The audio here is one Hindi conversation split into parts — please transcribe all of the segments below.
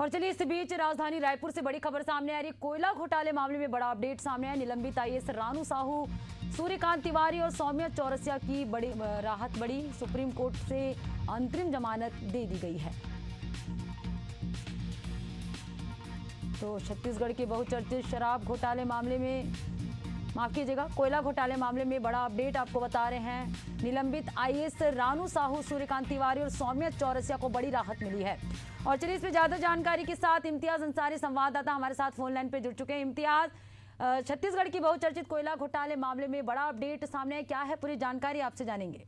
और चलिए इस बीच राजधानी रायपुर से बड़ी खबर सामने आ रही है। कोयला घोटाले मामले में बड़ा अपडेट सामने आया। निलंबित आईएएस रानू साहू, सूर्यकांत तिवारी और सौम्या चौरसिया की बड़ी राहत बढ़ी। सुप्रीम कोर्ट से अंतरिम जमानत दे दी गई है। तो छत्तीसगढ़ के बहुचर्चित शराब घोटाले मामले में, माफ कीजिएगा, कोयला घोटाले मामले में बड़ा अपडेट आपको बता रहे हैं। निलंबित आईएएस रानू साहू, सूर्यकांत तिवारी और सौम्या चौरसिया को बड़ी राहत मिली है। और चलिए इस पर ज्यादा जानकारी के साथ इम्तियाज अंसारी संवाददाता हमारे साथ फोन लाइन पे जुड़ चुके हैं। इम्तियाज, छत्तीसगढ़ की बहुचर्चित कोयला घोटाले मामले में बड़ा अपडेट सामने है, क्या है पूरी जानकारी आपसे जानेंगे।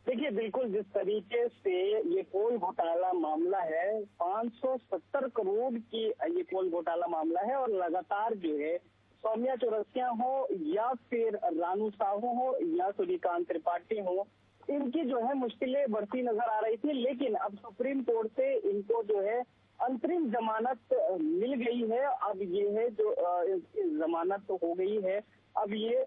देखिए, बिल्कुल जिस तरीके से ये कोल घोटाला मामला है, 570 करोड़ की ये कोल घोटाला मामला है और लगातार जो है सौम्या चौरसिया हो या फिर रानू साहू हो या सूर्यकांत त्रिपाठी हो, इनकी जो है मुश्किलें बढ़ती नजर आ रही थी। लेकिन अब सुप्रीम कोर्ट से इनको जो है अंतरिम जमानत मिल गई है। अब ये है जो जमानत तो हो गई है, अब ये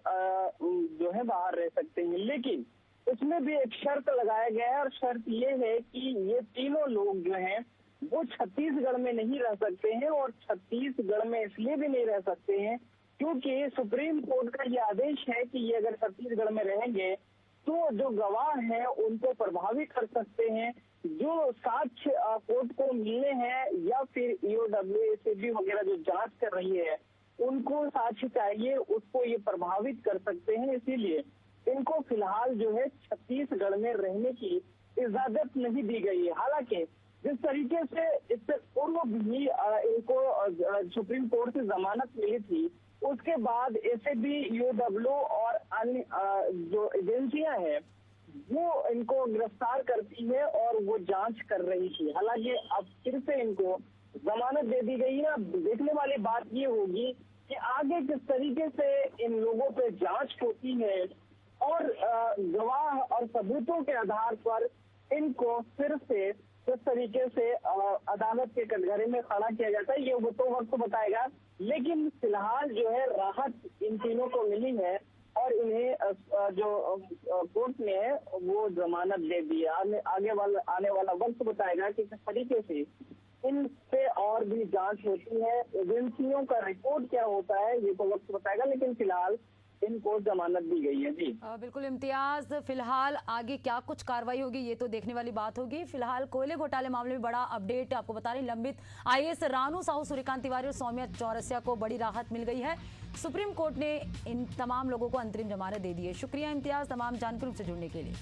जो है बाहर रह सकते हैं। लेकिन इसमें भी एक शर्त लगाया गया है और शर्त ये है कि ये तीनों लोग जो हैं वो छत्तीसगढ़ में नहीं रह सकते हैं। और छत्तीसगढ़ में इसलिए भी नहीं रह सकते हैं क्योंकि सुप्रीम कोर्ट का ये आदेश है कि ये अगर छत्तीसगढ़ में रहेंगे तो जो गवाह हैं उनको प्रभावित कर सकते हैं। जो साक्ष्य कोर्ट को मिलने हैं या फिर ईओडब्ल्यू, एसीबी वगैरह जो जांच कर रही है उनको साक्ष्य चाहिए, उसको ये प्रभावित कर सकते हैं। इसीलिए इनको फिलहाल जो है छत्तीसगढ़ में रहने की इजाजत नहीं दी गई है। हालांकि जिस तरीके से इससे पूर्व भी इनको सुप्रीम कोर्ट से जमानत मिली थी, उसके बाद एसीबी, ईओडब्ल्यू और अन्य जो एजेंसियां हैं वो इनको गिरफ्तार करती है और वो जांच कर रही थी। हालांकि अब फिर से इनको जमानत दे दी गई है। देखने वाली बात ये होगी कि आगे किस तरीके से इन लोगों पे जांच होती है और गवाह और सबूतों के आधार पर इनको फिर से किस तरीके से अदालत के कटघरे में खड़ा किया जाता है, ये वो तो वक्त बताएगा। लेकिन फिलहाल जो है राहत इन तीनों को मिली है और इन्हें जो कोर्ट ने वो जमानत दे दी है। आने वाला वक्त बताएगा कि किस तरीके से इन पे और भी जांच होती है, एजेंसियों का रिपोर्ट क्या होता है, ये तो वक्त बताएगा। लेकिन फिलहाल इनको जमानत दी गई है। जी बिल्कुल इम्तियाज, फिलहाल आगे क्या कुछ कार्रवाई होगी ये तो देखने वाली बात होगी। फिलहाल कोयले घोटाले मामले में बड़ा अपडेट आपको बता रही, लंबित आईएएस रानू साहू, सूर्यकांत तिवारी और सौम्या चौरसिया को बड़ी राहत मिल गई है। सुप्रीम कोर्ट ने इन तमाम लोगों को अंतरिम जमानत दे दी है। शुक्रिया इम्तियाज तमाम जानकारियों से जुड़ने के लिए।